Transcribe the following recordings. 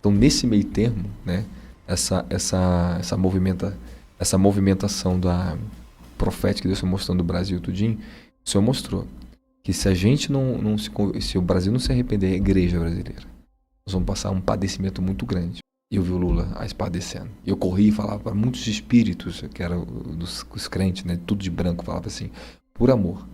Então, nesse meio termo, né, essa movimentação da profética que Deus foi mostrando do Brasil tudinho, o Senhor mostrou que se a gente se o Brasil não se arrepender, a igreja brasileira, nós vamos passar um padecimento muito grande. E eu vi o Lula padecendo. E eu corri e falava para muitos espíritos, que eram os crentes, né, tudo de branco, falava assim, por amor,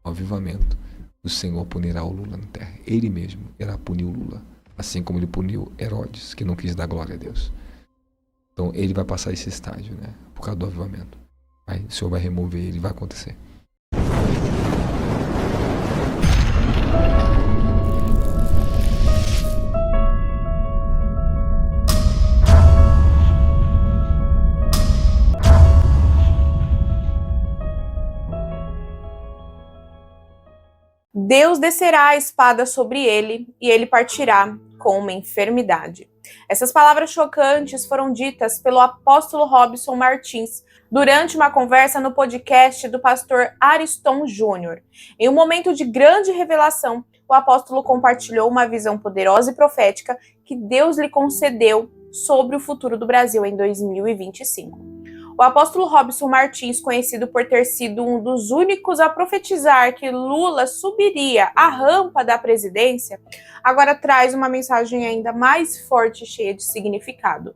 o avivamento, o Senhor punirá o Lula na terra. Ele mesmo irá punir o Lula, assim como ele puniu Herodes, que não quis dar glória a Deus. Então ele vai passar esse estágio, né, por causa do avivamento. Aí o Senhor vai remover ele, vai acontecer. Deus descerá a espada sobre ele e ele partirá com uma enfermidade. Essas palavras chocantes foram ditas pelo apóstolo Robson Martins durante uma conversa no podcast do pastor Ariston Júnior. Em um momento de grande revelação, o apóstolo compartilhou uma visão poderosa e profética que Deus lhe concedeu sobre o futuro do Brasil em 2025. O apóstolo Robson Martins, conhecido por ter sido um dos únicos a profetizar que Lula subiria a rampa da presidência, agora traz uma mensagem ainda mais forte e cheia de significado.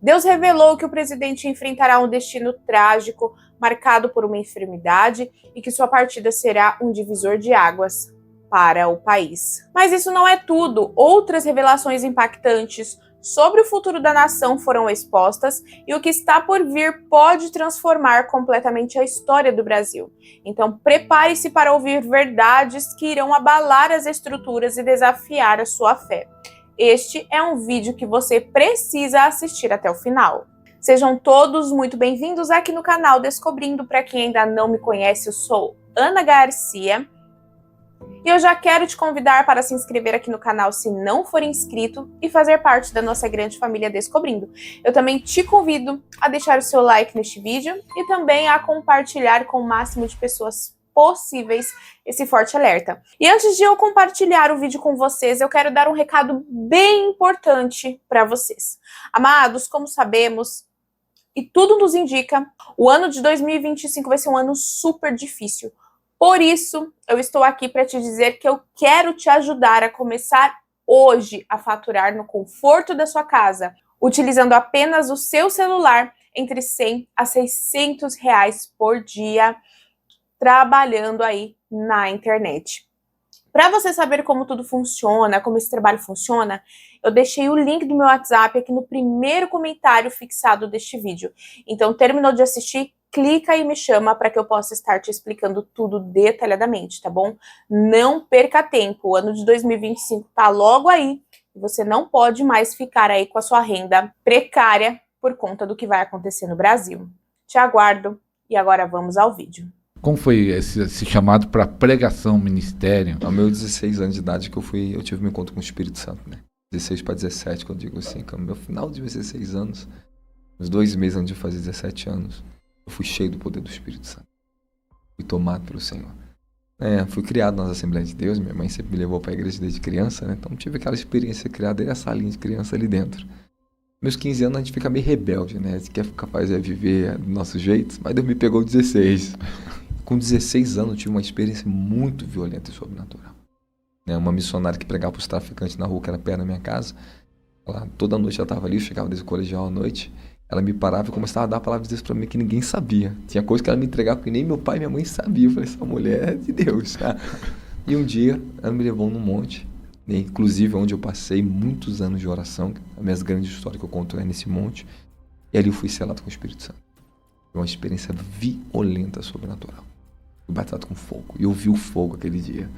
Deus revelou que o presidente enfrentará um destino trágico, marcado por uma enfermidade, e que sua partida será um divisor de águas para o país. Mas isso não é tudo. Outras revelações impactantes sobre o futuro da nação foram expostas e o que está por vir pode transformar completamente a história do Brasil. Então, prepare-se para ouvir verdades que irão abalar as estruturas e desafiar a sua fé. Este é um vídeo que você precisa assistir até o final. Sejam todos muito bem-vindos aqui no canal Descobrindo. Para quem ainda não me conhece, eu sou Ana Garcia. E eu já quero te convidar para se inscrever aqui no canal se não for inscrito e fazer parte da nossa grande família Descobrindo. Eu também te convido a deixar o seu like neste vídeo e também a compartilhar com o máximo de pessoas possíveis esse forte alerta. E antes de eu compartilhar o vídeo com vocês, eu quero dar um recado bem importante para vocês. Amados, como sabemos, e tudo nos indica, o ano de 2025 vai ser um ano super difícil. Por isso, eu estou aqui para te dizer que eu quero te ajudar a começar hoje a faturar no conforto da sua casa, utilizando apenas o seu celular, entre 100 a 600 reais por dia, trabalhando aí na internet. Para você saber como tudo funciona, como esse trabalho funciona, eu deixei o link do meu WhatsApp aqui no primeiro comentário fixado deste vídeo. Então, terminou de assistir? Clica e me chama para que eu possa estar te explicando tudo detalhadamente, tá bom? Não perca tempo, o ano de 2025 tá logo aí e você não pode mais ficar aí com a sua renda precária por conta do que vai acontecer no Brasil. Te aguardo e agora vamos ao vídeo. Como foi esse chamado para pregação, ministério? Aos meus 16 anos de idade que eu tive um encontro com o Espírito Santo, né? 16 para 17, quando eu digo assim, que no meu final de 16 anos, uns 2 meses antes de fazer 17 anos, eu fui cheio do poder do Espírito Santo. Fui tomado pelo Senhor. Fui criado nas Assembleias de Deus, minha mãe sempre me levou para a igreja desde criança, né? Então tive aquela experiência criada e a salinha de criança ali dentro. Meus 15 anos a gente fica meio rebelde, né? A gente quer ficar capaz de viver do nosso jeito, mas Deus me pegou aos 16. Com 16 anos eu tive uma experiência muito violenta e sobrenatural. Uma missionária que pregava para os traficantes na rua, que era perto da minha casa. Toda noite ela estava ali, eu chegava desde o colegial à noite. Ela me parava e começava a dar palavras de Deus para mim que ninguém sabia. Tinha coisa que ela me entregava que nem meu pai e minha mãe sabiam. Eu falei, essa mulher é de Deus. E um dia ela me levou num monte, né? Inclusive onde eu passei muitos anos de oração. A minha grande história que eu conto é nesse monte. E ali eu fui selado com o Espírito Santo. Foi uma experiência violenta, sobrenatural. Fui batizado com fogo. E eu vi o fogo aquele dia.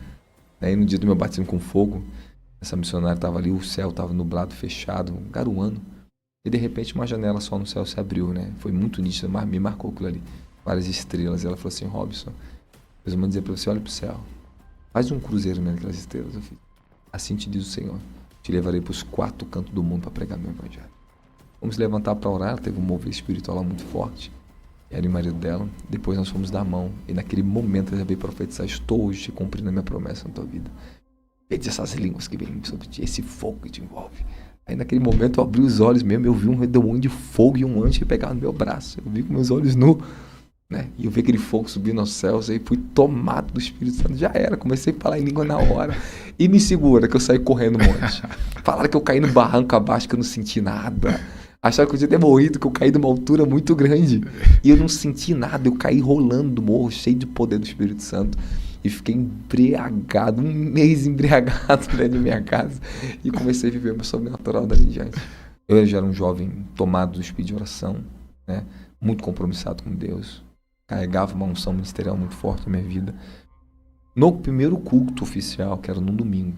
E no dia do meu batismo com fogo, essa missionária estava ali, o céu estava nublado, fechado, garoando. E de repente uma janela só no céu se abriu, né? Foi muito nítido, mas me marcou aquilo ali. Várias estrelas. E ela falou assim, Robson, Deus manda dizer para você, olha para o céu. Faz um cruzeiro mesmo aquelas estrelas. Eu fiz. Assim te diz o Senhor. Te levarei para os 4 cantos do mundo para pregar meu evangelho. Vamos se levantar para orar. Ela teve um mover espiritual lá muito forte. Ela e o marido dela. Depois nós fomos dar a mão. E naquele momento eu já veio profetizar. Estou hoje te cumprindo a minha promessa na tua vida. Pede essas línguas que vêm sobre ti. Esse fogo que te envolve. Aí naquele momento eu abri os olhos mesmo, eu vi um redemoinho de fogo e um anjo que pegava no meu braço. Eu vi com meus olhos nus, né? E eu vi aquele fogo subindo aos céus, aí fui tomado do Espírito Santo. Já era, comecei a falar em língua na hora. E me segura, que eu saí correndo um monte. Falaram que eu caí no barranco abaixo, que eu não senti nada. Acharam que eu tinha até morrido, que eu caí de uma altura muito grande. E eu não senti nada, eu caí rolando do morro, cheio de poder do Espírito Santo. E fiquei embriagado, um mês embriagado dentro de minha casa. E comecei a viver meu sobrenatural dali em diante. Eu já era um jovem tomado do espírito de oração, né? Muito compromissado com Deus. Carregava uma unção ministerial muito forte na minha vida. No primeiro culto oficial, que era no domingo,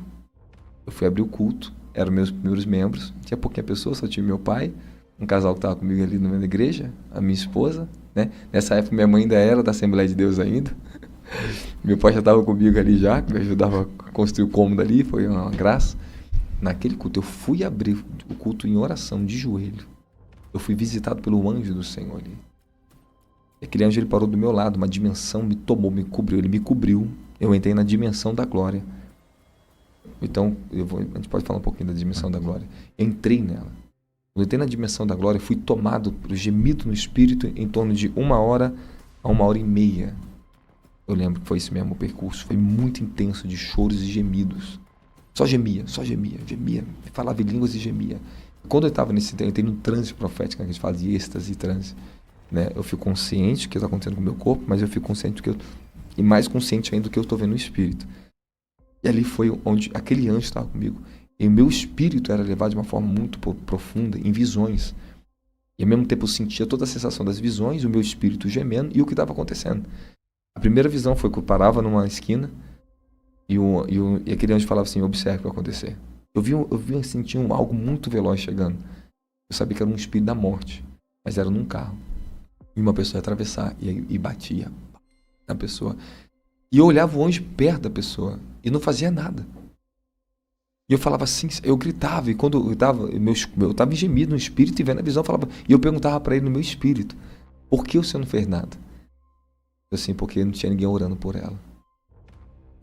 eu fui abrir o culto, eram meus primeiros membros. Tinha pouquinha pessoa, só tinha meu pai, um casal que estava comigo ali na igreja, a minha esposa, né? Nessa época minha mãe ainda era da Assembleia de Deus ainda. Meu pai já estava comigo ali já, me ajudava a construir o cômodo ali, foi uma graça. Naquele culto, eu fui abrir o culto em oração, de joelho. Eu fui visitado pelo anjo do Senhor ali. E aquele anjo, ele parou do meu lado, uma dimensão me tomou, me cobriu, ele me cobriu. Eu entrei na dimensão da glória. Então, a gente pode falar um pouquinho da dimensão da glória. Eu entrei nela. Quando eu entrei na dimensão da glória, fui tomado pelo gemido no espírito em torno de 1 hora a 1h30. Eu lembro que foi esse mesmo percurso. Foi muito intenso, de choros e gemidos. Só gemia. Falava em línguas e gemia. Quando eu estava nesse tempo, eu entrei num transe profético, que a gente fala de êxtase e transe. Né? Eu fico consciente do que está acontecendo com o meu corpo, mas eu fico consciente do que e mais consciente ainda do que eu estou vendo no espírito. E ali foi onde aquele anjo estava comigo. E o meu espírito era levado de uma forma muito profunda, em visões. E ao mesmo tempo eu sentia toda a sensação das visões, o meu espírito gemendo e o que estava acontecendo. A primeira visão foi que eu parava numa esquina e aquele anjo falava assim: observe o que vai acontecer. Eu senti algo muito veloz chegando. Eu sabia que era um espírito da morte, mas era num carro. E uma pessoa ia atravessar e batia na pessoa. E eu olhava o anjo perto da pessoa e não fazia nada. E eu falava assim, eu gritava, e quando eu estava gemido no espírito e vendo a visão, e eu perguntava para ele no meu espírito: por que o senhor não fez nada? Assim, porque não tinha ninguém orando por ela.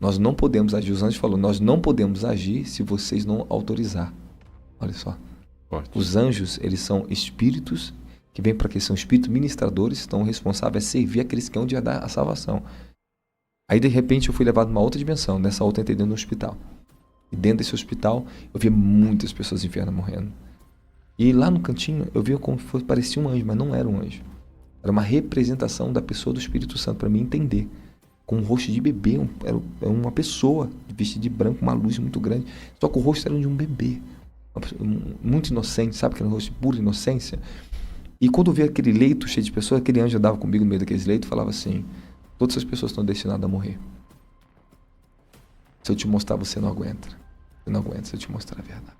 Nós não podemos agir, os anjos falaram, nós não podemos agir se vocês não autorizar. Olha só. Forte. Os anjos, eles são espíritos que vêm para que são espíritos ministradores, estão responsáveis a servir aqueles que hão de dar a salvação. Aí, de repente, eu fui levado a uma outra dimensão, nessa outra eu entrei dentro do hospital. E dentro desse hospital, eu via muitas pessoas enfermas morrendo. E lá no cantinho, eu via como se parecia um anjo, mas não era um anjo. Era uma representação da pessoa do Espírito Santo, para mim entender. Com um rosto de bebê, era uma pessoa vestida de branco, uma luz muito grande. Só que o rosto era de um bebê. Muito inocente, sabe? Aquele rosto de pura inocência. E quando eu via aquele leito cheio de pessoas, aquele anjo andava comigo no meio daqueles leitos e falava assim: todas essas pessoas estão destinadas a morrer. Se eu te mostrar, você não aguenta. Você não aguenta se eu te mostrar a verdade.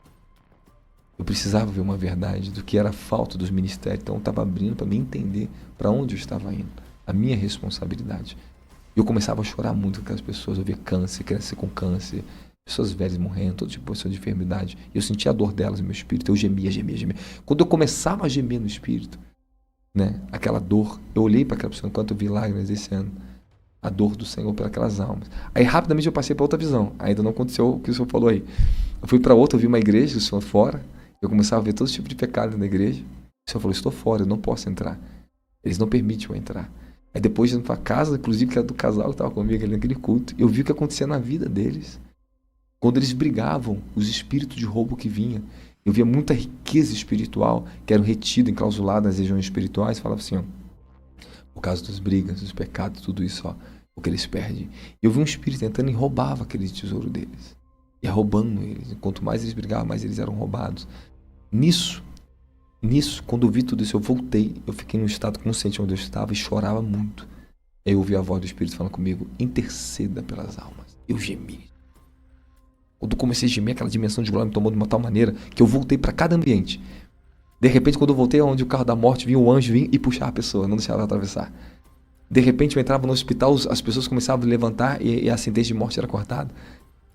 Eu precisava ver uma verdade do que era a falta dos ministérios. Então eu estava abrindo para mim entender para onde eu estava indo. A minha responsabilidade. E eu começava a chorar muito com aquelas pessoas. Eu via câncer, criança com câncer, pessoas velhas morrendo, todo tipo de enfermidade. E eu sentia a dor delas no meu espírito. Eu gemia. Quando eu começava a gemer no espírito, né, aquela dor, eu olhei para aquela pessoa enquanto eu vi lágrimas esse ano. A dor do Senhor pelas almas. Aí rapidamente eu passei para outra visão. Ainda não aconteceu o que o Senhor falou aí. Eu fui para outra, eu vi uma igreja, o Senhor fora. Eu começava a ver todo tipo de pecado na igreja. O Senhor falou: estou fora, eu não posso entrar. Eles não permitem eu entrar. Aí depois de ir para casa, inclusive que era do casal que estava comigo ali naquele culto, eu vi o que acontecia na vida deles. Quando eles brigavam, os espíritos de roubo que vinham. Eu via muita riqueza espiritual que eram retidos, enclausulados nas regiões espirituais. Falava assim, ó, por causa das brigas, dos pecados, tudo isso, ó, o que eles perdem. Eu vi um espírito entrando e roubava aquele tesouro deles. Ia roubando eles. Quanto mais eles brigavam, mais eles eram roubados. Nisso, quando eu vi tudo isso, eu voltei. Eu fiquei num estado consciente onde eu estava e chorava muito. Aí eu ouvi a voz do Espírito falando comigo: interceda pelas almas. Eu gemi. Quando eu comecei a gemer, aquela dimensão de glória me tomou de uma tal maneira que eu voltei para cada ambiente. De repente, quando eu voltei onde o carro da morte vinha, o anjo vinha e puxava a pessoa, não deixava ela atravessar. De repente, eu entrava no hospital, as pessoas começavam a levantar e a sentença de morte era cortada.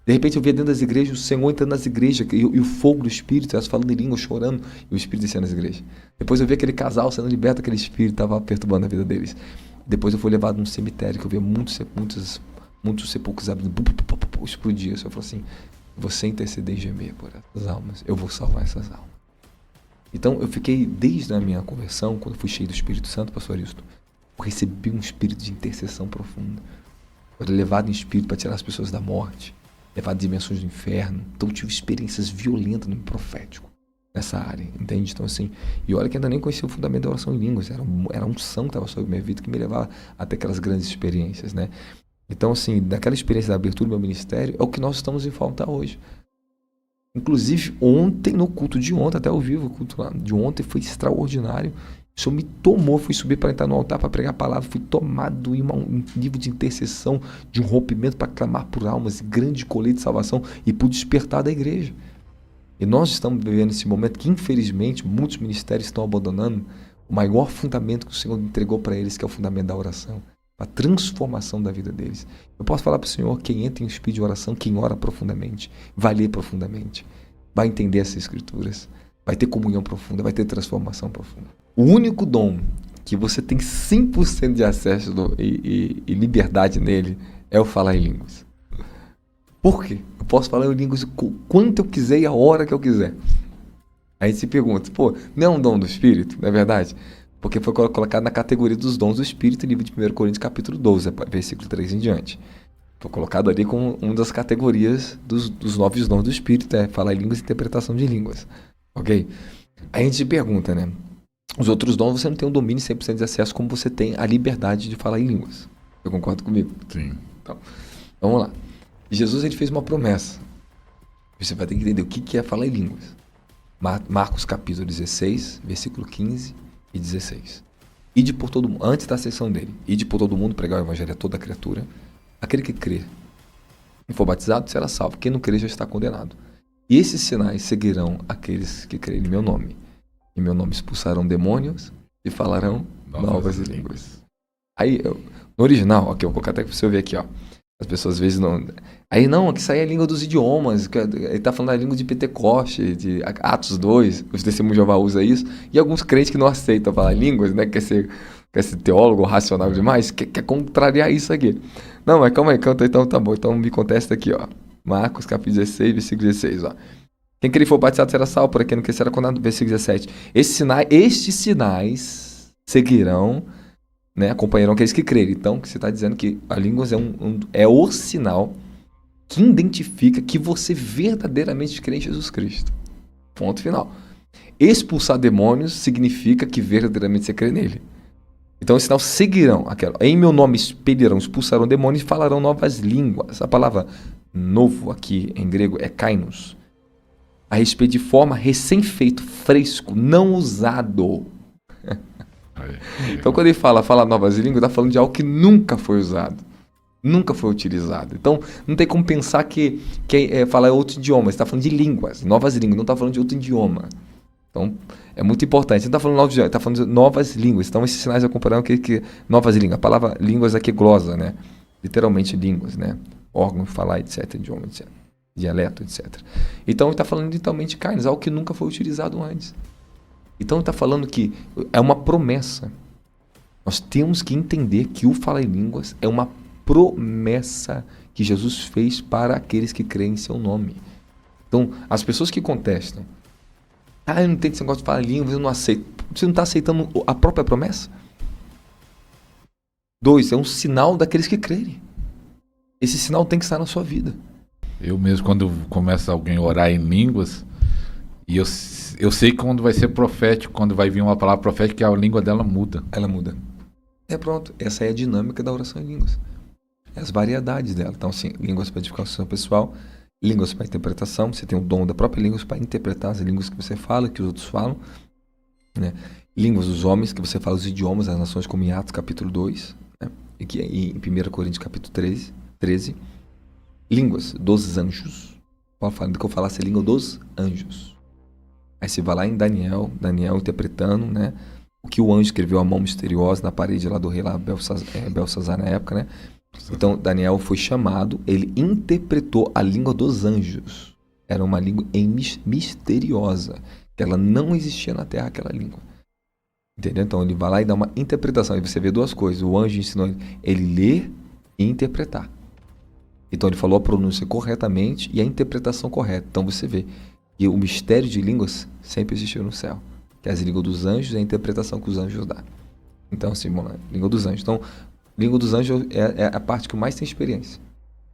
De repente, eu via dentro das igrejas o Senhor entrando nas igrejas e o fogo do Espírito, elas falando em língua, chorando, e o Espírito descendo nas igrejas. Depois eu vi aquele casal sendo liberto, aquele Espírito estava perturbando a vida deles. Depois eu fui levado num cemitério, que eu via muitos sepulcros abrindo, explodia. Eu falei assim: você interceder e gemer por essas almas, eu vou salvar essas almas. Então eu fiquei, desde a minha conversão, quando eu fui cheio do Espírito Santo, pastor Aristo, eu recebi um espírito de intercessão profunda. Eu era levado em espírito para tirar as pessoas da morte, levado a dimensões do inferno. Então eu tive experiências violentas no profético, nessa área, entende? Então assim, e olha que ainda nem conhecia o fundamento da oração em línguas, era a unção que estava sobre a minha vida que me levava até aquelas grandes experiências, né? Então assim, daquela experiência da abertura do meu ministério, é o que nós estamos em falta hoje. Inclusive ontem, no culto de ontem, até ao vivo, o culto de ontem foi extraordinário. O Senhor me tomou, fui subir para entrar no altar para pregar a palavra, fui tomado em um nível de intercessão, de um rompimento para clamar por almas, grande colheita de salvação e por despertar da igreja. E nós estamos vivendo esse momento que, infelizmente, muitos ministérios estão abandonando o maior fundamento que o Senhor entregou para eles, que é o fundamento da oração, a transformação da vida deles. Eu posso falar para o Senhor, quem entra em espírito de oração, quem ora profundamente, vai ler profundamente, vai entender essas escrituras, vai ter comunhão profunda, vai ter transformação profunda. O único dom que você tem 100% de acesso e liberdade nele é o falar em línguas. Por quê? Eu posso falar em línguas quanto eu quiser e a hora que eu quiser. Aí se pergunta, não é um dom do Espírito, não é verdade? Porque foi colocado na categoria dos dons do Espírito, livro de 1 Coríntios capítulo 12, versículo 3 em diante. Foi colocado ali como uma das categorias dos 9 dons do Espírito, falar em línguas e interpretação de línguas. Ok? Aí a gente se pergunta, né? Os outros dons você não tem um domínio 100% de acesso como você tem a liberdade de falar em línguas. Você concorda comigo? Sim. Então, vamos lá. Jesus ele fez uma promessa. Você vai ter que entender o que é falar em línguas. Marcos capítulo 16, versículo 15 e 16. Ide por todo mundo, antes da sessão dele, ide por todo mundo pregar o evangelho a toda criatura. Aquele que crer e for batizado será salvo. Quem não crer já está condenado. E esses sinais seguirão aqueles que crerem em meu nome. Em meu nome expulsarão demônios e falarão novas línguas. Aí, no original, ok, eu vou colocar até para você ver aqui, ó. As pessoas às vezes não... Aí não, aqui sai a língua dos idiomas, ele está falando a língua de Pentecoste, de Atos 2, os testemunhos de Jeová usa isso, e alguns crentes que não aceitam falar línguas, né, quer ser teólogo racional demais, quer contrariar isso aqui. Não, mas calma aí, então tá bom, então me contesta aqui, ó. Marcos capítulo 16, versículo 16, ó. Quem crer e for batizado será salvo, por quem não crer será condenado, versículo 17. Estes sinais seguirão, né, acompanharão aqueles que crerem. Então, que você está dizendo que a língua é o sinal que identifica que você verdadeiramente crê em Jesus Cristo. Ponto final. Expulsar demônios significa que verdadeiramente você crê nele. Então, esse sinal seguirão. Em meu nome expelirão, expulsarão demônios e falarão novas línguas. A palavra novo aqui em grego é kainos. A respeito de forma recém-feito, fresco, não usado. Então, quando ele fala novas línguas, está falando de algo que nunca foi usado, nunca foi utilizado. Então, não tem como pensar que falar outro idioma. Você está falando de línguas, novas línguas, não está falando de outro idioma. Então, é muito importante. Você não está falando novos idiomas, está falando de novas línguas. Então, esses sinais acompanham que novas línguas. A palavra línguas aqui é glosa, né? Literalmente línguas, né? Órgão, falar, etc. Idioma, etc. Dialeto, etc. Então, ele está falando literalmente de carnes, algo que nunca foi utilizado antes. Então ele está falando que é uma promessa. Nós temos que entender que o falar em línguas é uma promessa que Jesus fez para aqueles que creem em seu nome. Então, as pessoas que contestam, eu não tenho esse negócio de falar em línguas, eu não aceito. Você não está aceitando a própria promessa? 2, é um sinal daqueles que crerem. Esse sinal tem que estar na sua vida. Eu mesmo, quando começa alguém a orar em línguas, e eu sei que quando vai ser profético, quando vai vir uma palavra profética, a língua dela muda. Ela muda. Pronto. Essa é a dinâmica da oração em línguas. As variedades dela. Então, assim, línguas para edificação pessoal, línguas para interpretação. Você tem o dom da própria língua para interpretar as línguas que você fala, que os outros falam. Né? Línguas dos homens, que você fala os idiomas das nações, como em Atos capítulo 2. Né? E em 1 Coríntios capítulo 13. Línguas dos anjos. Paulo falando que eu falasse a língua dos anjos. Aí você vai lá em Daniel interpretando, né, o que o anjo escreveu à mão misteriosa na parede lá do rei lá, Belsazar na época, né? Então Daniel foi chamado, ele interpretou a língua dos anjos. Era uma língua misteriosa, que ela não existia na terra, aquela língua. Entendeu? Então ele vai lá e dá uma interpretação. Aí você vê duas coisas. O anjo ensinou ele ler e interpretar. Então ele falou a pronúncia corretamente e a interpretação correta. Então você vê que o mistério de línguas sempre existiu no céu, que é as línguas dos anjos e a interpretação que os anjos dão. Então assim, vamos lá, língua dos anjos. Então, língua dos anjos é a parte que eu mais tenho experiência,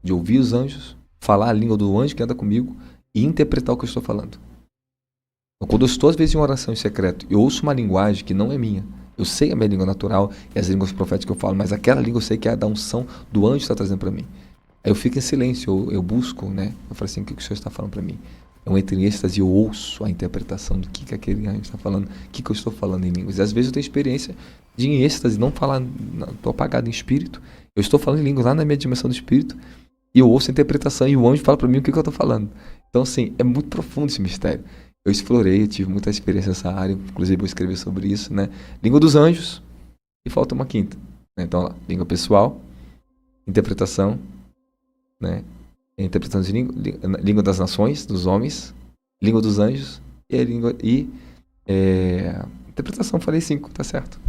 de ouvir os anjos, falar a língua do anjo que anda comigo e interpretar o que eu estou falando. Então, quando eu estou às vezes em oração em secreto, eu ouço uma linguagem que não é minha. Eu sei a minha língua natural e as línguas proféticas que eu falo, mas aquela língua eu sei que é da unção do anjo que está trazendo para mim. Aí eu fico em silêncio, eu busco, né? Eu falo assim, o que o Senhor está falando para mim? Eu entro em êxtase e eu ouço a interpretação do que aquele anjo está falando, o que eu estou falando em línguas. E às vezes eu tenho experiência de em êxtase, não falar, estou apagado em espírito, eu estou falando em línguas lá na minha dimensão do espírito, e eu ouço a interpretação e o anjo fala para mim o que eu estou falando. Então assim, é muito profundo esse mistério. Eu explorei, eu tive muita experiência nessa área, inclusive vou escrever sobre isso, né? Língua dos anjos, e falta uma quinta. Né? Então, lá, língua pessoal, interpretação, né? Interpretação de língua das nações, dos homens, língua dos anjos e a língua interpretação. Falei 5, tá certo?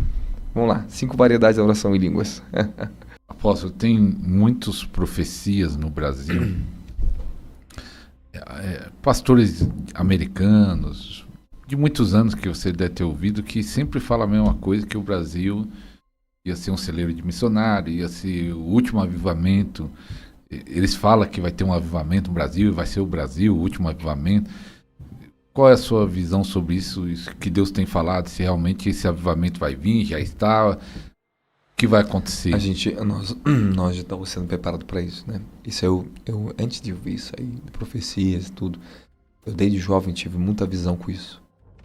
Vamos lá, 5 variedades de oração em línguas. Apóstolo, tem muitas profecias no Brasil. Pastores americanos de muitos anos que você deve ter ouvido, que sempre fala a mesma coisa, que o Brasil ia ser um celeiro de missionário, ia ser o último avivamento. Eles falam que vai ter um avivamento no Brasil, vai ser o Brasil o último avivamento. Qual é a sua visão sobre isso que Deus tem falado, se realmente esse avivamento vai vir, já está, o que vai acontecer? Nós já estamos sendo preparados para isso, né? Isso eu antes de ouvir isso aí, de profecias e tudo, eu desde jovem tive muita visão com isso.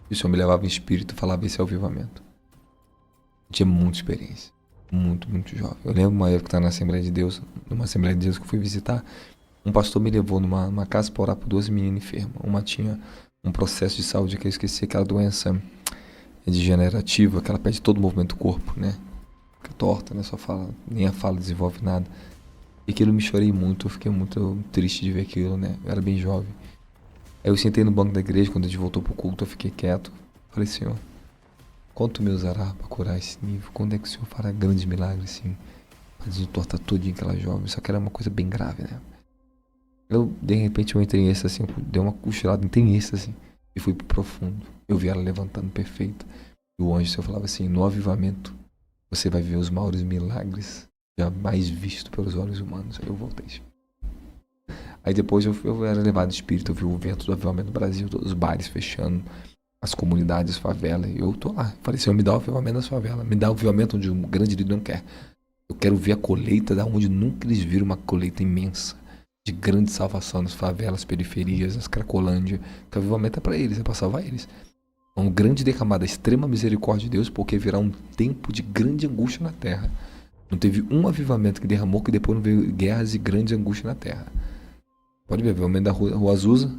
Isso eu me levava em espírito e falava, esse é o avivamento. Eu tinha muita experiência, muito jovem. Eu lembro uma época que eu estava na Assembleia de Deus, numa Assembleia de Deus que eu fui visitar, um pastor me levou numa casa para orar por 2 meninas enfermas. Uma tinha um processo de saúde que eu esqueci, aquela doença degenerativa, que ela perde todo o movimento do corpo, né? Fica torta, né? Só fala, nem a fala desenvolve nada. E aquilo me chorei muito, eu fiquei muito triste de ver aquilo, né? Eu era bem jovem. Aí eu sentei no banco da igreja, quando a gente voltou pro culto, eu fiquei quieto. Falei, Senhor, quando tu me usará para curar esse nível? Quando é que o Senhor fará grandes milagres, assim? Para desentortar todinho aquela jovem. Só que era uma coisa bem grave, né? De repente eu entrei em êxtase, assim, dei uma cochilada, entrei em êxtase, assim, e fui pro profundo. Eu vi ela levantando perfeita. E o anjo, Senhor, falava assim, no avivamento, você vai ver os maiores milagres jamais vistos pelos olhos humanos. Aí eu voltei. Aí depois eu era levado de espírito, eu vi o vento do avivamento no Brasil, todos os bares fechando, as comunidades, as favelas, e eu tô lá. Falei, Senhor, me dá o avivamento das favelas, me dá o avivamento onde um grande líder não quer. Eu quero ver a colheita da onde nunca eles viram uma colheita imensa, de grande salvação nas favelas, periferias, nas Cracolândia, que o avivamento é para eles, é para salvar eles. Um grande derramada, extrema misericórdia de Deus, porque virá um tempo de grande angústia na terra. Não teve um avivamento que derramou que depois não veio guerras e grande angústia na terra. Pode ver o avivamento da Rua Azusa,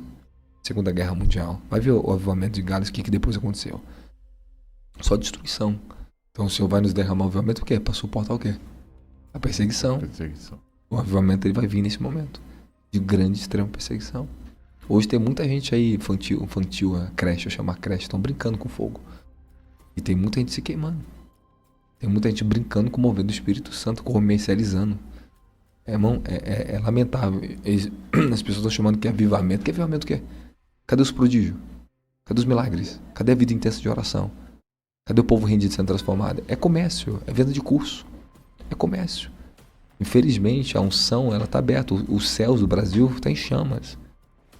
Segunda Guerra Mundial. Vai ver o avivamento de Gales, o que depois aconteceu. Só destruição. Então o Senhor vai nos derramar o avivamento o quê? Para suportar o quê? A perseguição. O avivamento ele vai vir nesse momento de grande, extrema perseguição. Hoje tem muita gente aí, infantil, a creche, eu chamo a creche, estão brincando com fogo. E tem muita gente se queimando. Tem muita gente brincando com o mover do Espírito Santo, comercializando. Irmão, é lamentável. As pessoas estão chamando que é avivamento. Que avivamento o quê? Cadê os prodígios? Cadê os milagres? Cadê a vida intensa de oração? Cadê o povo rendido sendo transformado? É comércio, é venda de curso. É comércio. Infelizmente, a unção, ela está aberta. Os céus do Brasil estão em chamas.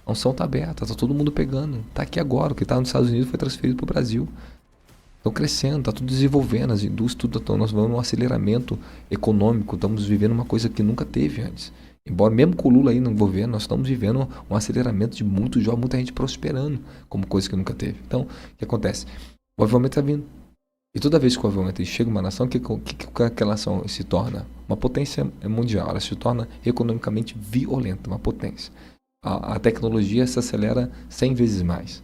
A unção está aberta, está todo mundo pegando. Está aqui agora, o que está nos Estados Unidos foi transferido para o Brasil. Estão crescendo, está tudo desenvolvendo, as indústrias, nós vamos num aceleramento econômico, estamos vivendo uma coisa que nunca teve antes. Embora mesmo com o Lula aí no governo, nós estamos vivendo um aceleramento de muito jovem, muita gente prosperando como coisa que nunca teve. Então, o que acontece? O avivamento está vindo. E toda vez que o avivamento chega em uma nação, o que aquela nação se torna? Uma potência mundial, ela se torna economicamente violenta, uma potência. A tecnologia se acelera 100 vezes mais.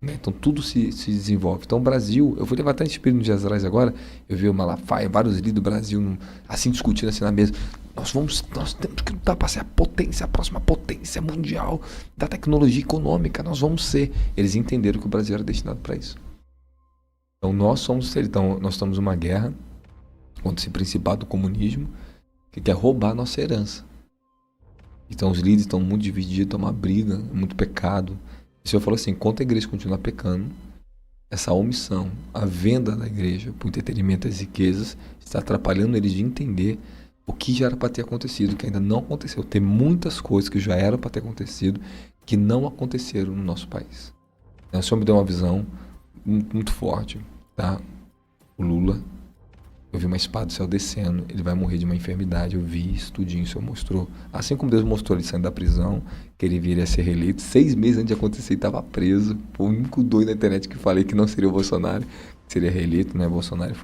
Então tudo se desenvolve. Então o Brasil, eu vou levar tanto espírito nos dias atrás agora, eu vi o Malafaia, vários líderes do Brasil assim discutindo assim na mesa. Nós temos que lutar para ser a potência, a próxima potência mundial da tecnologia econômica, nós vamos ser. Eles entenderam que o Brasil era destinado para isso. Então nós estamos numa guerra contra esse principado do comunismo que quer roubar a nossa herança. Então os líderes estão muito divididos, está uma briga, muito pecado. O Senhor falou assim, enquanto a igreja continuar pecando, essa omissão, a venda da igreja por entretenimento das riquezas, está atrapalhando eles de entender o que já era para ter acontecido, que ainda não aconteceu. Tem muitas coisas que já eram para ter acontecido, que não aconteceram no nosso país. O Senhor me deu uma visão muito forte, tá? O Lula, eu vi uma espada do céu descendo, ele vai morrer de uma enfermidade, eu vi isso tudinho, o Senhor mostrou. Assim como Deus mostrou ele saindo da prisão, que ele viria a ser reeleito, 6 meses antes de acontecer ele estava preso. Foi o único doido na internet que falei que não seria o Bolsonaro, que seria reeleito, né? Bolsonaro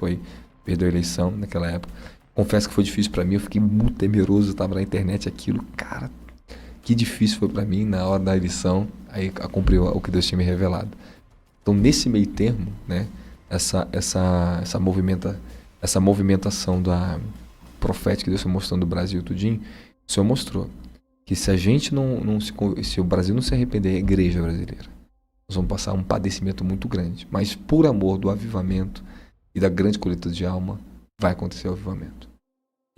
perdeu a eleição naquela época. Confesso que foi difícil para mim, eu fiquei muito temeroso, eu estava na internet, aquilo, cara, que difícil foi para mim na hora da eleição, aí cumpri o que Deus tinha me revelado. Então nesse meio termo, né, essa movimentação da profética que Deus foi mostrando do Brasil tudinho, o Senhor mostrou que se a gente se o Brasil não se arrepender, a igreja brasileira, nós vamos passar um padecimento muito grande, mas por amor do avivamento e da grande colheita de alma, vai acontecer o avivamento.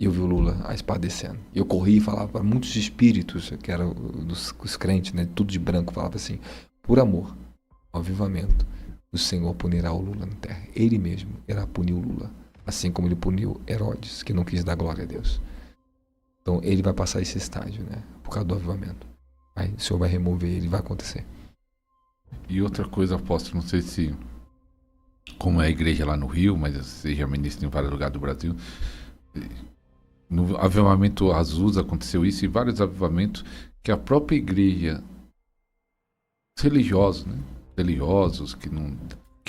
E eu vi o Lula, a espada descendo. E eu corri e falava para muitos espíritos, que eram os crentes, né, tudo de branco, falava assim, por amor ao avivamento, o Senhor punirá o Lula na terra. Ele mesmo irá punir o Lula, assim como ele puniu Herodes, que não quis dar glória a Deus. Então ele vai passar esse estágio, né, por causa do avivamento. Aí o Senhor vai remover ele, vai acontecer. E outra coisa, apóstolo, não sei se, como é a igreja lá no Rio, mas seja ministro em vários lugares do Brasil, no avivamento Azusa aconteceu isso, e vários avivamentos que a própria igreja, os religiosos, né, religiosos que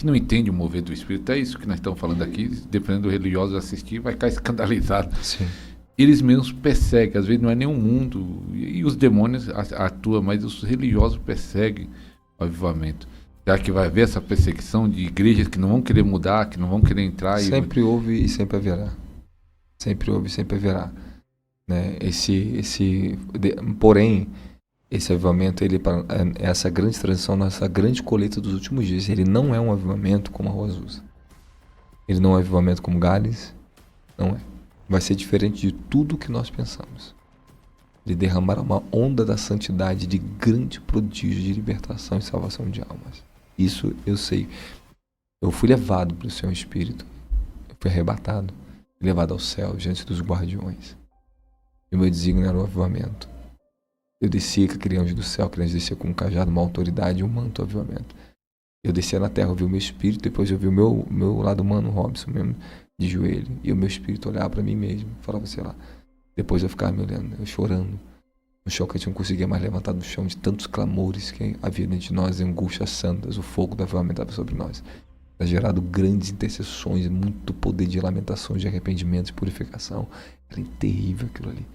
não entendem o mover do Espírito, é isso que nós estamos falando aqui, dependendo do religioso assistir, vai ficar escandalizado. Sim. Eles mesmos perseguem, às vezes não é nem o mundo, e os demônios atuam, mas os religiosos perseguem o avivamento. Será que vai haver essa perseguição de igrejas que não vão querer mudar, que não vão querer entrar? Sempre houve e sempre haverá. Sempre houve e sempre haverá. Né? Porém, esse avivamento, é essa grande transição, essa grande colheita dos últimos dias. Ele não é um avivamento como a Rua Azusa. Ele não é um avivamento como Gales. Não é. Vai ser diferente de tudo que nós pensamos. Ele derramará uma onda da santidade, de grande prodígio de libertação e salvação de almas. Isso eu sei. Eu fui levado pelo Senhor Espírito. Eu fui arrebatado, levado ao céu diante dos guardiões. E o meu desígnio era o avivamento. Eu descia com aquele anjo do céu, aquele anjo descia com um cajado, uma autoridade e um manto do avivamento. Eu descia na terra, eu vi o meu espírito, depois eu vi o meu lado humano, Robson mesmo, de joelho. E o meu espírito olhava para mim mesmo, falava, sei lá. Depois eu ficava me olhando, eu chorando. No chão que a gente não conseguia mais levantar do chão de tantos clamores que havia dentro de nós, angústias santas, o fogo do avivamento estava sobre nós. Era gerado grandes intercessões, muito poder de lamentações, de arrependimento, de purificação. Era terrível aquilo ali.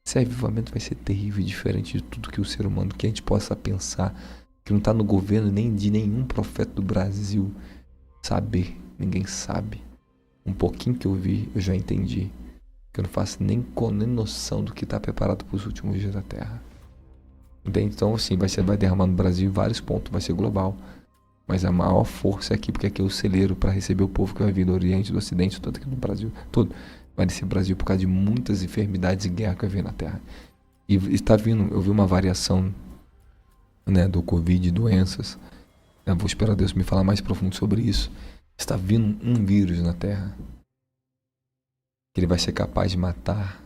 Esse avivamento vai ser terrível e diferente de tudo que o ser humano, que a gente possa pensar, que não está no governo nem de nenhum profeta do Brasil saber. Ninguém sabe. Um pouquinho que eu vi, eu já entendi. Que eu não faço nem noção do que está preparado para os últimos dias da Terra. Entende? Então, assim, vai derramar no Brasil em vários pontos, vai ser global. Mas a maior força é aqui, porque aqui é o celeiro para receber o povo que vai vir do Oriente, do Ocidente, todo aqui no Brasil. Todo vai descer o Brasil por causa de muitas enfermidades e guerra que vai vir na Terra. E está vindo, eu vi uma variação, né, do Covid, doenças. Eu vou esperar Deus me falar mais profundo sobre isso. Está vindo um vírus na Terra que ele vai ser capaz de matar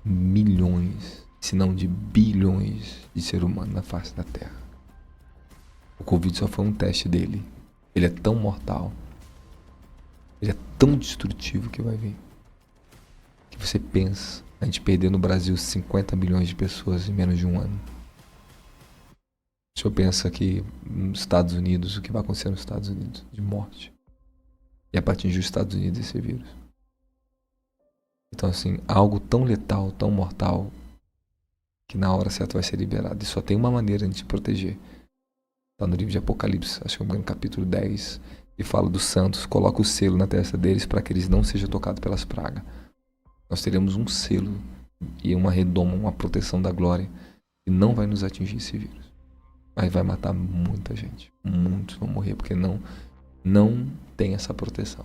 milhões, se não de bilhões de seres humanos na face da Terra. O Covid só foi um teste dele. Ele é tão mortal, ele é tão destrutivo que vai vir. Que você pensa, a gente perder no Brasil 50 milhões de pessoas em menos de um ano. O senhor pensa que nos Estados Unidos, o que vai acontecer nos Estados Unidos de morte? E é para atingir os Estados Unidos esse vírus. Então, assim, algo tão letal, tão mortal, que na hora certa vai ser liberado. E só tem uma maneira de se proteger. Está no livro de Apocalipse, acho que é no capítulo 10, e fala dos santos, coloca o selo na testa deles para que eles não sejam tocados pelas pragas. Nós teremos um selo e uma redoma, uma proteção da glória, e não vai nos atingir esse vírus. Mas vai matar muita gente. Muitos vão morrer porque não tem essa proteção.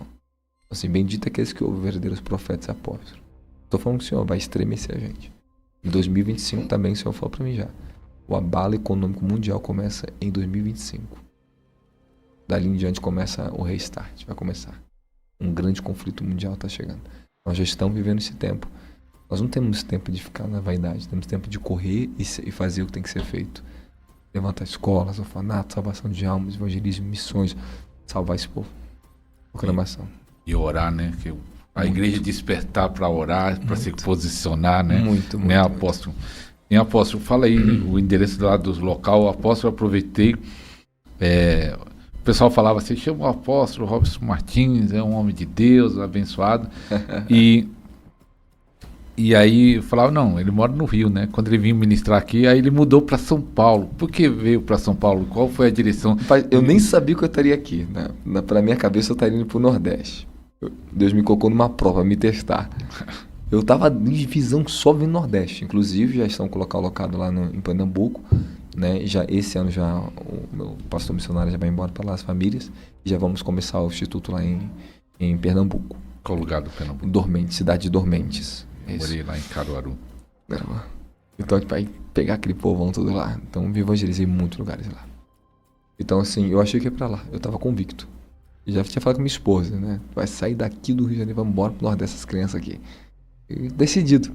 Assim, bendito é aqueles que ouvem verdadeiros profetas e apóstolos. Estou falando que o Senhor vai estremecer a gente. Em 2025 também o Senhor falou para mim já. O abalo econômico mundial começa em 2025. Dali em diante começa o restart, vai começar. Um grande conflito mundial está chegando. Nós já estamos vivendo esse tempo. Nós não temos tempo de ficar na vaidade, temos tempo de correr e fazer o que tem que ser feito. Levantar escolas, orfanatos, salvação de almas, evangelismo, missões, salvar esse povo. Proclamação. E orar, né? Que a igreja despertar para orar, para se posicionar, né? Muito, né, apóstolo? E apóstolo, fala aí o endereço lá do local. O apóstolo, aproveitei. O pessoal falava assim, chama o apóstolo Robson Martins, é um homem de Deus, abençoado. E aí eu falava, não, ele mora no Rio, né? Quando ele vinha ministrar aqui, aí ele mudou para São Paulo. Por que veio para São Paulo? Qual foi a direção? Eu nem sabia que eu estaria aqui, né? Pra minha cabeça eu estaria indo pro Nordeste. Deus me colocou numa prova, me testar. Eu tava em visão só vindo no Nordeste. Inclusive, já estão com o local alocado lá em Pernambuco, né? Esse ano já o meu pastor missionário já vai embora para lá, as famílias. E já vamos começar o instituto lá em Pernambuco. Qual lugar do Pernambuco? Dormentes, cidade de Dormentes. Morei lá em Caruaru. Então a gente vai pegar aquele povão todo lá. Então eu evangelizei em muitos lugares lá. Então assim, eu achei que ia pra lá. Eu tava convicto. E já tinha falado com minha esposa, né? Vai sair daqui do Rio de Janeiro, vamos embora pro Nordeste dessas crianças aqui. E decidido.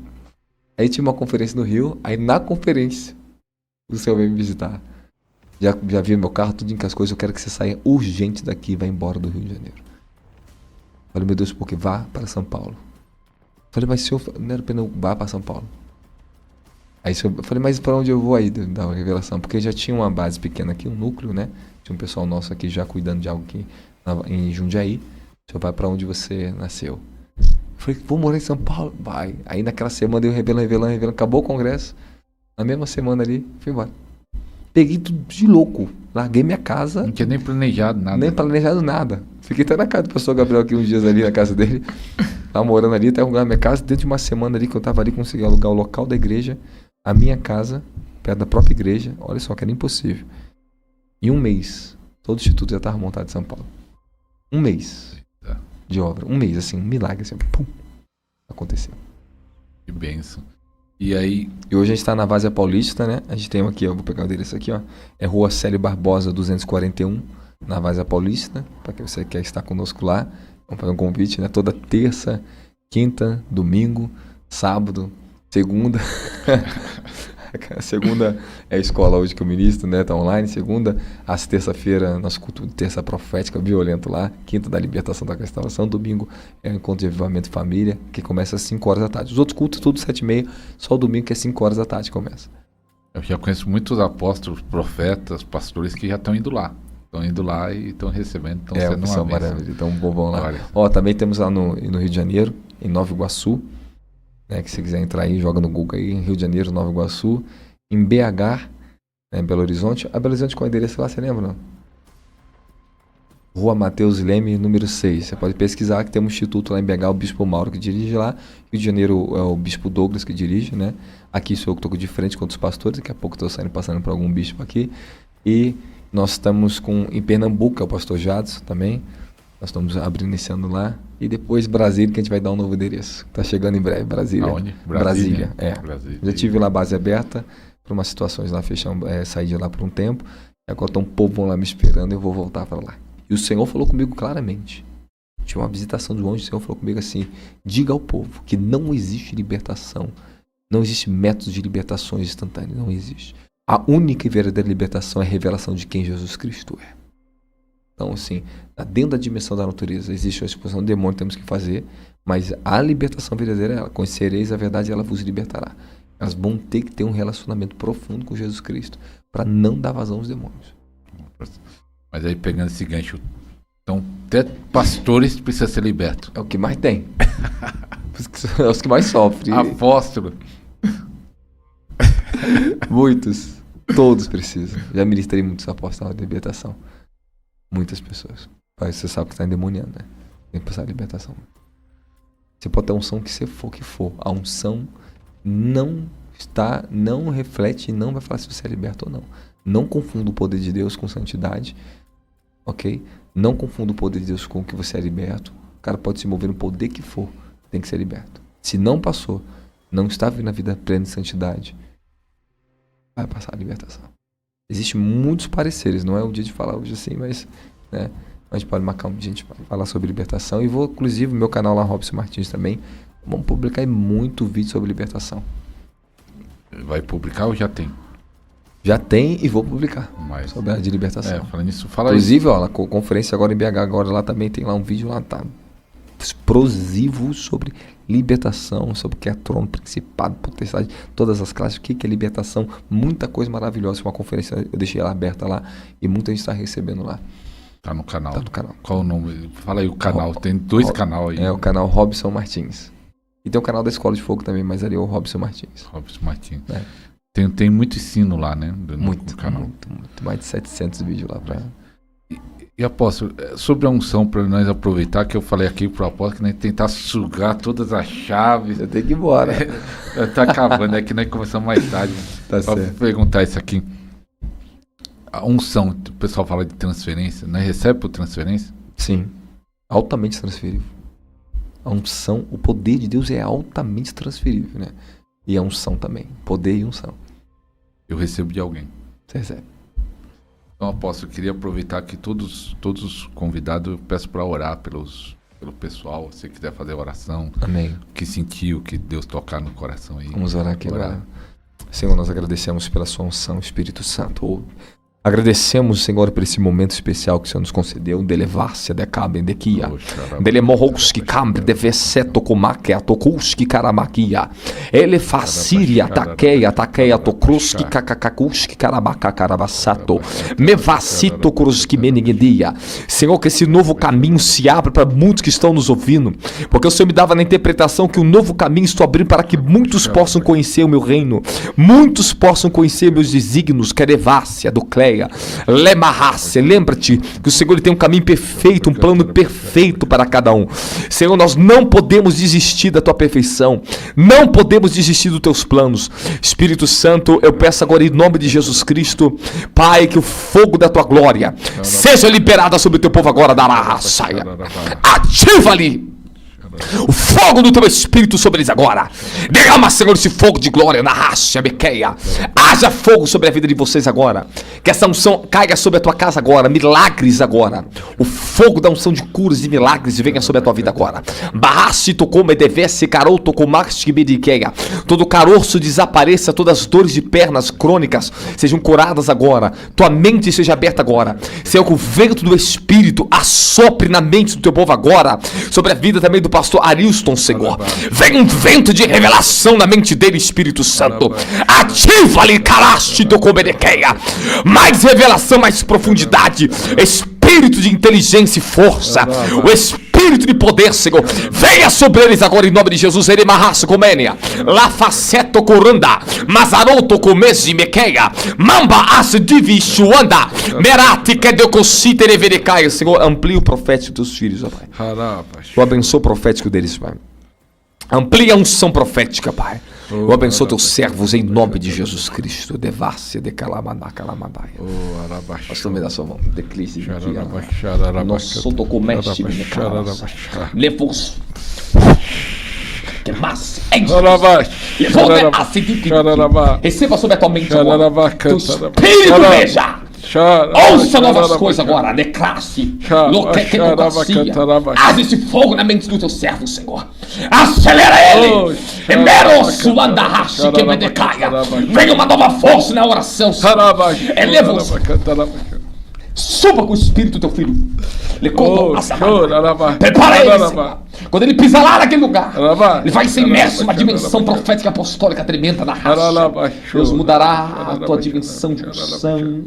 Aí tinha uma conferência no Rio, aí na conferência o Senhor veio me visitar. Já vi meu carro, tudo em que as coisas, eu quero que você saia urgente daqui e vá embora do Rio de Janeiro. Falei, meu Deus, por quê? Vá para São Paulo. Falei, mas senhor, não era pena eu vá para São Paulo. Aí eu falei, mas para onde eu vou aí da revelação? Porque já tinha uma base pequena aqui, um núcleo, né? Tinha um pessoal nosso aqui já cuidando de algo aqui em Jundiaí. O senhor vai para onde você nasceu. Eu falei, vou morar em São Paulo? Vai. Aí naquela semana eu revelando. Acabou o congresso. Na mesma semana ali, fui embora. Peguei tudo de louco. Larguei minha casa. Não tinha nem planejado nada. Nem planejado nada. Fiquei até na casa do pastor Gabriel aqui uns dias ali na casa dele. Tava morando ali, até arrumar minha casa. Dentro de uma semana ali que eu tava ali, consegui alugar o local da igreja, a minha casa, perto da própria igreja. Olha só, que era impossível. Em um mês, todo o instituto já estava montado em São Paulo. Um mês de obra. Um mês, assim, um milagre, assim, pum. Aconteceu. Que bênção. E aí... E hoje a gente está na Várzea Paulista, né? A gente tem aqui, ó, vou pegar o endereço aqui, ó. É Rua Célio Barbosa, 241, na Várzea Paulista, para que você quer estar conosco lá. Vamos fazer um convite, né? Toda terça, quinta, domingo, sábado, segunda. Segunda é a escola hoje que eu ministro, né? Tá online. Segunda, às terça-feira, nosso culto de terça profética, violento lá. Quinta, da libertação da restauração. Domingo é o encontro de avivamento família, que começa às 5 horas da tarde. Os outros cultos, tudo 7h30, só o domingo que é 5 horas da tarde começa. Eu já conheço muitos apóstolos, profetas, pastores que já estão indo lá. Estão indo lá e estão recebendo, estão sendo uma maravilha. Então, vão lá. Olha. Ó, também temos lá no Rio de Janeiro, em Nova Iguaçu, né, que se quiser entrar aí, joga no Google aí, em Rio de Janeiro, Nova Iguaçu, em BH, né, Belo Horizonte. A Belo Horizonte, qual é o endereço lá, você lembra, não? Rua Mateus Leme, número 6. Você pode pesquisar que tem um instituto lá em BH, o Bispo Mauro que dirige lá. Rio de Janeiro é o Bispo Douglas que dirige, né? Aqui sou eu que estou de frente com outros pastores, daqui a pouco estou passando por algum bispo aqui. E nós estamos em Pernambuco, é o pastor Jadson também. Nós estamos abrindo esse ano lá. E depois Brasília, que a gente vai dar um novo endereço. Está chegando em breve, Brasília. Aonde? Brasília, é. Brasília. Já tive lá a base aberta, por umas situações lá, saí de lá por um tempo. E agora está um povo lá me esperando e eu vou voltar para lá. E o Senhor falou comigo claramente. Tinha uma visitação do anjo, o Senhor falou comigo assim, diga ao povo que não existe libertação, não existe método de libertações instantâneas, não existe. A única e verdadeira libertação é a revelação de quem Jesus Cristo é. Então, assim, dentro da dimensão da natureza existe a expulsão do demônio, temos que fazer, mas a libertação verdadeira é ela. Conhecereis a verdade e ela vos libertará. Elas vão ter que ter um relacionamento profundo com Jesus Cristo para não dar vazão aos demônios. Mas aí, pegando esse gancho, então, até pastores precisam ser libertos. É o que mais tem. É os que mais sofrem. Apóstolo. Muitos. Todos precisam. Já ministrei muitos apóstolos de libertação. Muitas pessoas. Mas você sabe que está endemoniando, né? Tem que passar a libertação. Você pode ter a unção que for. A unção não reflete e não vai falar se você é liberto ou não. Não confunda o poder de Deus com santidade. Ok? Não confunda o poder de Deus com o que você é liberto. O cara pode se mover no poder que for. Tem que ser liberto. Se não passou, não está vivendo a vida plena de santidade, vai passar a libertação. Existem muitos pareceres, não é o dia de falar hoje assim, mas né, a gente pode marcar um dia, a gente pode falar sobre libertação. E vou, inclusive, no meu canal lá, Robson Martins também, vamos publicar aí muito vídeo sobre libertação. Vai publicar ou já tem? Já tem e vou publicar Mas, sobre a de libertação. falando nisso, fala Inclusive, ó, na conferência agora em BH, agora lá também tem lá um vídeo lá, tá explosivo sobre libertação, sobre o que é trono, principado, potestade, todas as classes, o que é libertação, muita coisa maravilhosa. Uma conferência, eu deixei ela aberta lá e muita gente está recebendo lá. Tá no canal. Tá no canal. Qual o nome? Fala aí o canal, tem 2 canais aí. É o canal Robson Martins. E tem o canal da Escola de Fogo também, mas ali é o Robson Martins. Robson Martins. É. Tem muito ensino lá, né? Muito, no canal. muito. Mais de 700 vídeos lá pra... E apóstolo, sobre a unção, para nós aproveitar, que eu falei aqui pro apóstolo, que nós tentar sugar todas as chaves. Você tem que ir embora. Tá acabando, é que nós começamos mais tarde. Tá Pra certo. perguntar isso aqui. A unção, o pessoal fala de transferência, nós recebe por transferência? Sim. Altamente transferível. A unção, o poder de Deus é altamente transferível, né? E a unção também. Poder e unção. Eu recebo de alguém. Você recebe. Então, apóstolo, eu queria aproveitar que todos os convidados, eu peço para orar pelo pessoal, se quiser fazer oração, Amém. que sentiu, que Deus tocar no coração aí. Vamos orar aqui agora. Senhor, nós agradecemos pela sua unção, Espírito Santo. Agradecemos, Senhor, por esse momento especial que o Senhor nos concedeu, de levar-se de cabe de kia, de lemorrouski cambre de veseto comaquia, tokuski karamaquia, ele faciria taqueia, tokruski kakakakuski karabaka karabasato, mevacito kruski meniguedia. Senhor, que esse novo caminho se abra para muitos que estão nos ouvindo, porque o Senhor me dava na interpretação que um novo caminho estou abrindo para que muitos possam conhecer o meu reino, muitos possam conhecer meus desígnios, Kerevácia, do Cleia, Lemarrace. Lembra-te que o Senhor tem um caminho perfeito, um plano perfeito para cada um. Senhor, nós não podemos desistir da tua perfeição, não podemos desistir dos teus planos. Espírito Santo, eu peço agora em nome de Jesus Cristo, Pai, que o fogo da tua glória seja liberado sobre o teu povo agora, da raçaia. Ativa ali o fogo do teu Espírito sobre eles agora. Derrama, Senhor, esse fogo de glória na raça, bequeia. Haja fogo sobre a vida de vocês agora. Que essa unção caia sobre a tua casa agora. Milagres agora. O fogo da unção de curas e milagres venha sobre a tua vida agora. Barrasse tocou-me devesse caroto com marche mediqueia. Todo caroço desapareça, todas as dores de pernas crônicas sejam curadas agora. Tua mente seja aberta agora. Senhor, que o vento do Espírito assopre na mente do teu povo agora. Sobre a vida também do pastor Arilson, Senhor. Vem um vento de revelação na mente dele, Espírito Santo. Ativa ali, caraste do cobedequeia. Mais revelação, mais profundidade. Espírito de inteligência e força. O Espírito de poder, Senhor. Venha sobre eles agora em nome de Jesus. Ele marraço comênia. Lafaceto coranda. Mazaroto comesi mequeia. Mamba as divi chuanda. Merati que decocite reverecaia. Senhor, amplia o profético dos filhos, ó Pai. Eu abençoo o profético deles, Pai. Amplia a unção profética, Pai. Eu abençoo teus servos em nome de Jesus Cristo. Devassia de calamandá, calamandá. Pastor, me dá sua mão. Declise de aqui. Nosso documento. Levou-os. Que mais? Receba sobre a tua mente agora. Teu Espírito veja. Ouça novas coisas agora. Declasse. Haja esse fogo na mente do teu servo, Senhor. Acelera ele. Emeroso andarrache que me decaia. Venha uma nova força na oração, Senhor. Eleva-os. Suba com o Espírito do teu filho. Prepara ele, Senhor. Quando ele pisar lá naquele lugar, ele vai ser imerso em uma dimensão profética apostólica tremenda na raça. Deus mudará a tua dimensão de unção.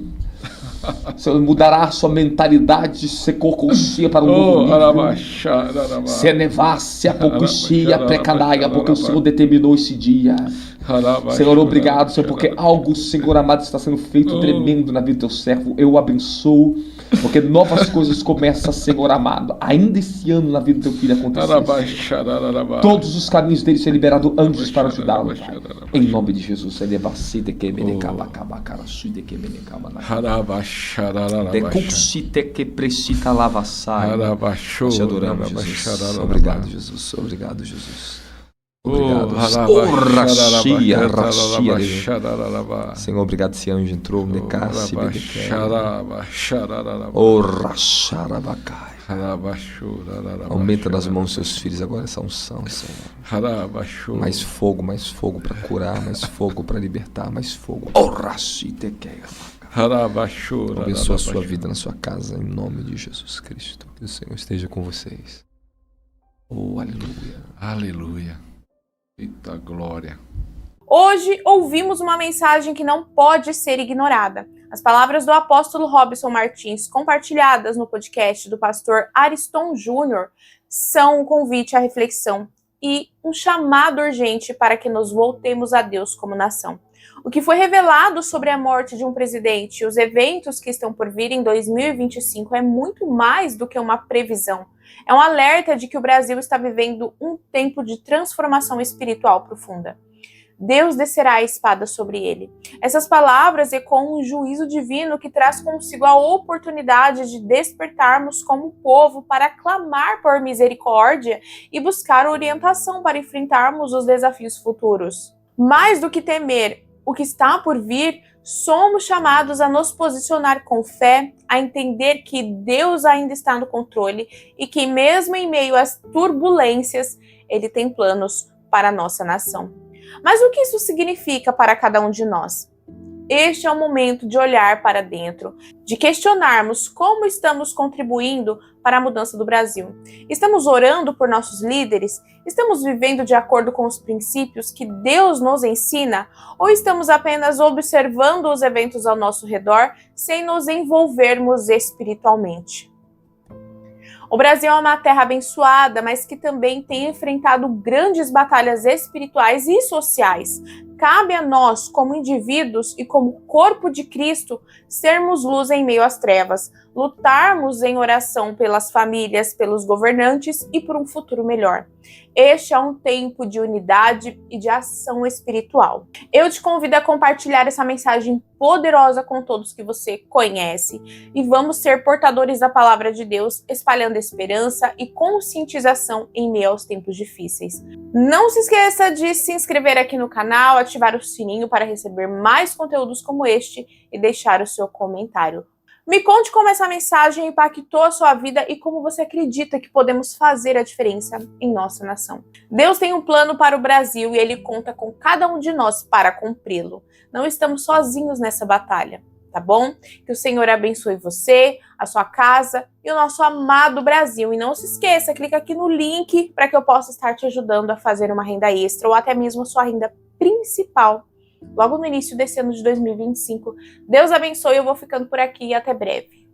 Senhor, mudará a sua mentalidade, secocoxia para um novo nível. Se nevasse a poucoxia, precanaia, porque o Senhor determinou esse dia. Senhor, obrigado, Senhor, porque algo, Senhor amado, está sendo feito tremendo na vida do teu servo. Eu o abençoo, porque novas coisas começam, Senhor amado, ainda esse ano na vida do teu filho acontecer. Todos os caminhos dele serão liberados anjos para ajudá-lo, Pai. Em nome de Jesus. Te adoramos, Jesus. Obrigado, Jesus. Obrigado, Jesus. Obrigado, Deus. Oh, rachia, Senhor, obrigado, esse anjo entrou. Oh, racharabacai. Aumenta nas mãos dos seus filhos agora essa unção, Senhor. Mais fogo para curar, mais fogo para libertar, mais fogo. Oh, rachitekeia. Abençoa a sua vida na sua casa, em nome de Jesus Cristo. Que o Senhor esteja com vocês. Oh, aleluia. Aleluia. Eita glória. Hoje ouvimos uma mensagem que não pode ser ignorada. As palavras do apóstolo Robson Martins, compartilhadas no podcast do pastor Ariston Júnior, são um convite à reflexão e um chamado urgente para que nos voltemos a Deus como nação. O que foi revelado sobre a morte de um presidente e os eventos que estão por vir em 2025 é muito mais do que uma previsão. É um alerta de que o Brasil está vivendo um tempo de transformação espiritual profunda. Deus descerá a espada sobre ele. Essas palavras ecoam um juízo divino que traz consigo a oportunidade de despertarmos como povo para clamar por misericórdia e buscar orientação para enfrentarmos os desafios futuros. Mais do que temer o que está por vir, somos chamados a nos posicionar com fé, a entender que Deus ainda está no controle e que mesmo em meio às turbulências, Ele tem planos para a nossa nação. Mas o que isso significa para cada um de nós? Este é o momento de olhar para dentro, de questionarmos como estamos contribuindo para a mudança do Brasil. Estamos orando por nossos líderes? Estamos vivendo de acordo com os princípios que Deus nos ensina? Ou estamos apenas observando os eventos ao nosso redor sem nos envolvermos espiritualmente? O Brasil é uma terra abençoada, mas que também tem enfrentado grandes batalhas espirituais e sociais. Cabe a nós, como indivíduos e como corpo de Cristo, sermos luz em meio às trevas, lutarmos em oração pelas famílias, pelos governantes e por um futuro melhor. Este é um tempo de unidade e de ação espiritual. Eu te convido a compartilhar essa mensagem poderosa com todos que você conhece e vamos ser portadores da palavra de Deus, espalhando esperança e conscientização em meio aos tempos difíceis. Não se esqueça de se inscrever aqui no canal, ativar o sininho para receber mais conteúdos como este e deixar o seu comentário. Me conte como essa mensagem impactou a sua vida e como você acredita que podemos fazer a diferença em nossa nação. Deus tem um plano para o Brasil e Ele conta com cada um de nós para cumpri-lo. Não estamos sozinhos nessa batalha, tá bom? Que o Senhor abençoe você, a sua casa e o nosso amado Brasil. E não se esqueça, clica aqui no link para que eu possa estar te ajudando a fazer uma renda extra ou até mesmo a sua renda principal logo no início desse ano de 2025. Deus abençoe, eu vou ficando por aqui e até breve.